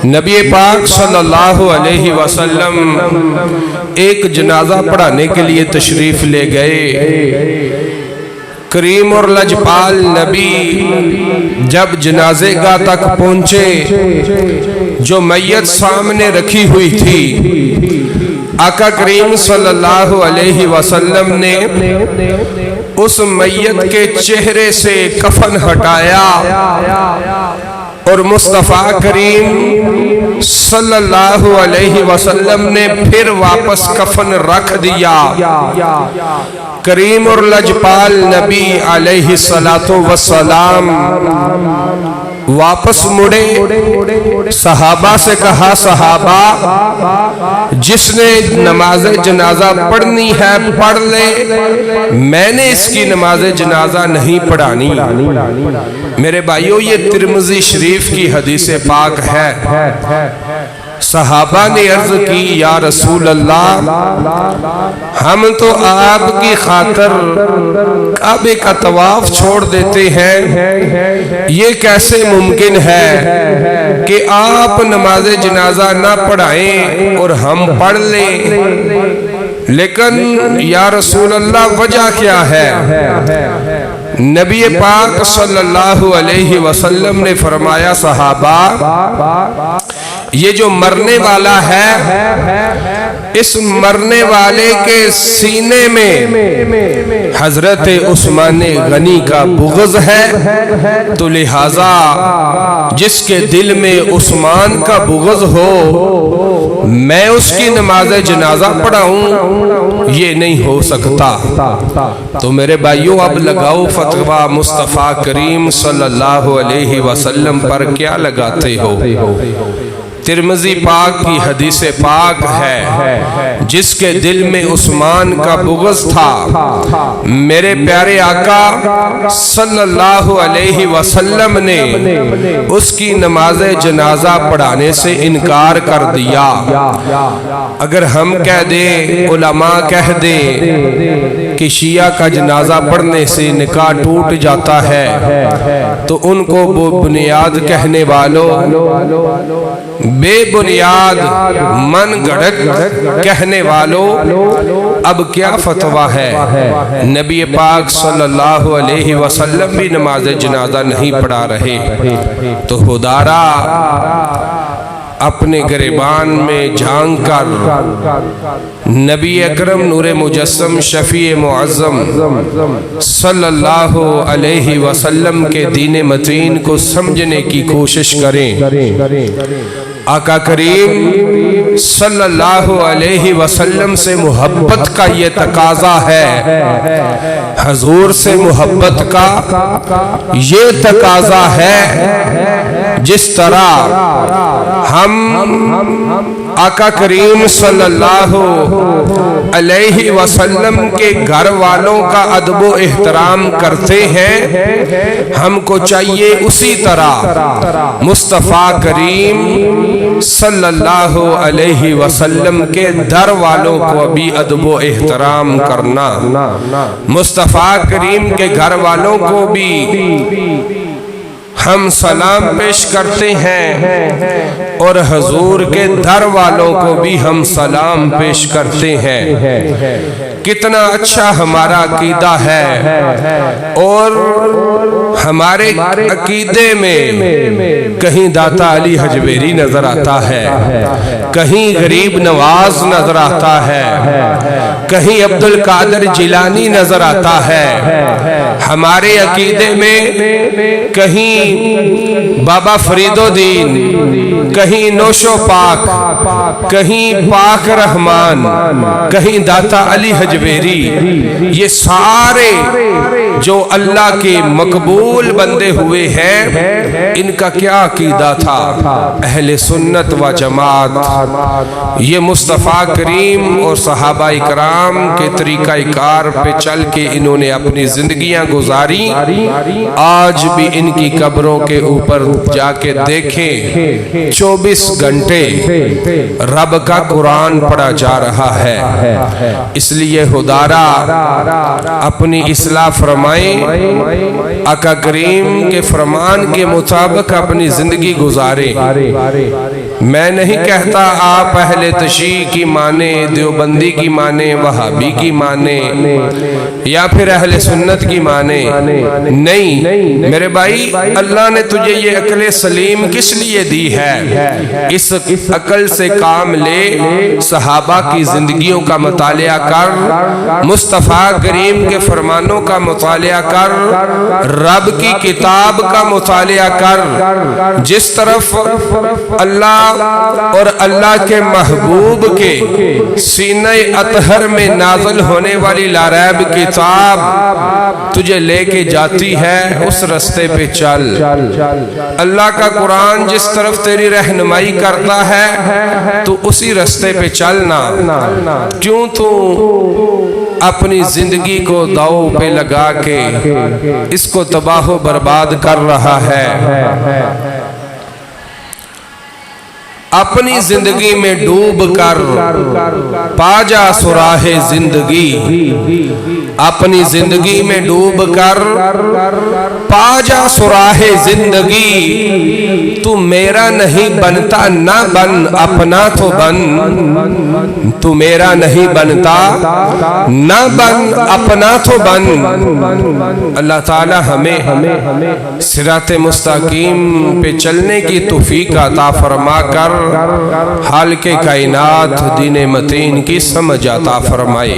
نبی پاک صلی اللہ علیہ وسلم ایک جنازہ پڑھانے کے لیے تشریف لے گئے۔ کریم اور لجپال نبی جب جنازے گاہ تک پہنچے، جو میت سامنے رکھی ہوئی تھی، آقا کریم صلی اللہ علیہ وسلم نے اس میت کے چہرے سے کفن ہٹایا اور مصطفیٰ کریم صلی اللہ علیہ وسلم نے پھر واپس کفن رکھ دیا۔ کریم اور لجپال نبی علیہ السلام واپس مڑے، صحابہ سے کہا، صحابہ جس نے نماز جنازہ پڑھنی ہے پڑھ لے، میں نے اس کی نماز جنازہ نہیں پڑھانی۔ میرے بھائیو، یہ ترمذی شریف کی حدیث پاک ہے۔ صحابہ نے عرض کی، یا رسول اللہ، ہم تو آپ کی خاطر کعبے کا طواف چھوڑ دیتے ہیں، یہ کیسے ممکن ہے کہ آپ نماز جنازہ نہ پڑھائیں اور ہم پڑھ لیں؟ لیکن یا رسول اللہ وجہ کیا ہے؟ نبی پاک صلی اللہ علیہ وسلم نے فرمایا، صحابہ یہ جو مرنے والا ہے، اس مرنے والے کے سینے میں حضرت عثمان غنی کا بغض ہے، تو لہٰذا جس کے دل میں عثمان کا بغض ہو، میں اس کی نماز جنازہ پڑھاؤں، یہ نہیں ہو سکتا۔ تو میرے بھائیو، اب لگاؤ فتویٰ مصطفیٰ کریم صلی اللہ علیہ وسلم پر کیا لگاتے ہو؟ ترمذی پاک کی حدیث پاک ہے، جس کے دل میں عثمان کا بغض تھا، میرے پیارے آقا صلی اللہ علیہ وسلم نے اس کی نماز جنازہ پڑھانے سے انکار کر دیا۔ اگر ہم کہہ دیں، علماء کہہ دیں کہ شیعہ کا جنازہ پڑھنے سے نکاح ٹوٹ جاتا ہے، تو ان کو بنیاد کہنے والوں، بے بنیاد من گھڑت کہنے والوں، اب کیا فتویٰ ہے؟ نبی پاک صلی اللہ علیہ وسلم بھی نماز جنازہ نہیں پڑھا رہے، تو خدارا اپنے گریبان میں جھانک کر نبی اکرم نور مجسم شفیع معظم صلی اللہ علیہ وسلم کے دین متین کو سمجھنے کی کوشش کریں۔ آقا کریم صلی اللہ علیہ وسلم سے محبت کا یہ تقاضا ہے، حضور سے محبت کا یہ تقاضا ہے، جس طرح ہم آقا کریم صلی اللہ علیہ وسلم کے گھر والوں کا ادب و احترام کرتے ہیں، ہم کو چاہیے اسی طرح مصطفیٰ کریم صلی اللہ علیہ وسلم کے در والوں کو بھی ادب و احترام کرنا، مصطفیٰ کریم کے گھر والوں کو بھی ہم سلام پیش کرتے ہیں، اور حضور کے در والوں کو بھی ہم سلام پیش کرتے ہیں۔ کتنا اچھا ہمارا عقیدہ ہے، اور ہمارے عقیدے میں کہیں داتا علی حجویری نظر آتا ہے، کہیں غریب نواز نظر آتا ہے، کہیں عبد القادر جیلانی نظر آتا ہے۔ ہمارے عقیدے میں کہیں بابا فرید الدین، کہیں نوشو پاک، کہیں پاک رحمان، کہیں داتا علی حجویری، یہ سارے جو اللہ کے مقبول بندے ہوئے ہیں، ان کا کیا عقیدہ تھا؟ اہل سنت و جماعت۔ یہ مصطفیٰ کریم اور صحابہ اکرام کے طریقہ کار پہ چل کے انہوں نے اپنی زندگیاں گزاری۔ آج بھی ان کی قبروں کے اوپر جا کے دیکھیں، 24 گھنٹے رب کا قرآن پڑھا جا رہا ہے۔ اس لیے یہ خدارا اپنی اصلاح فرمائیں، آقا کریم کے فرمان کے مطابق اپنی زندگی گزاریں۔ میں نہیں کہتا آپ اہل تشیع کی مانیں، دیوبندی کی مانیں، وہابی کی مانیں یا پھر اہل سنت کی مانیں، نہیں میرے بھائی، اللہ نے تجھے یہ عقل سلیم کس لیے دی ہے؟ اس عقل سے کام لے، صحابہ کی زندگیوں کا مطالعہ کر، مصطفیٰ کریم کے فرمانوں کا مطالعہ کر، رب کی کتاب کا مطالعہ کر۔ جس طرف اللہ اور اللہ کے محبوب کے سینہ اطہر میں نازل ہونے والی لا ریب کتاب تجھے لے کے جاتی ہے، اس رستے پہ چل۔ اللہ کا قرآن جس طرف تیری رہنمائی کرتا ہے تو اسی رستے پہ چلنا۔ کیوں تو اپنی زندگی کو داؤ پہ لگا کے اس کو تباہ و برباد کر رہا ہے؟ اپنی زندگی میں ڈوب کر پا جا سراہ زندگی، اپنی زندگی میں ڈوب کر پا جا سراہ زندگی۔ تو میرا نہیں بنتا نہ بن، اپنا تو بن۔ تو میرا نہیں بنتا نہ بن، اپنا تو بن۔ اللہ تعالی ہمیں صراط مستقیم پہ چلنے کی توفیق عطا فرما کر حال کے کائنات دین متین کی سمجھ عطا فرمائے۔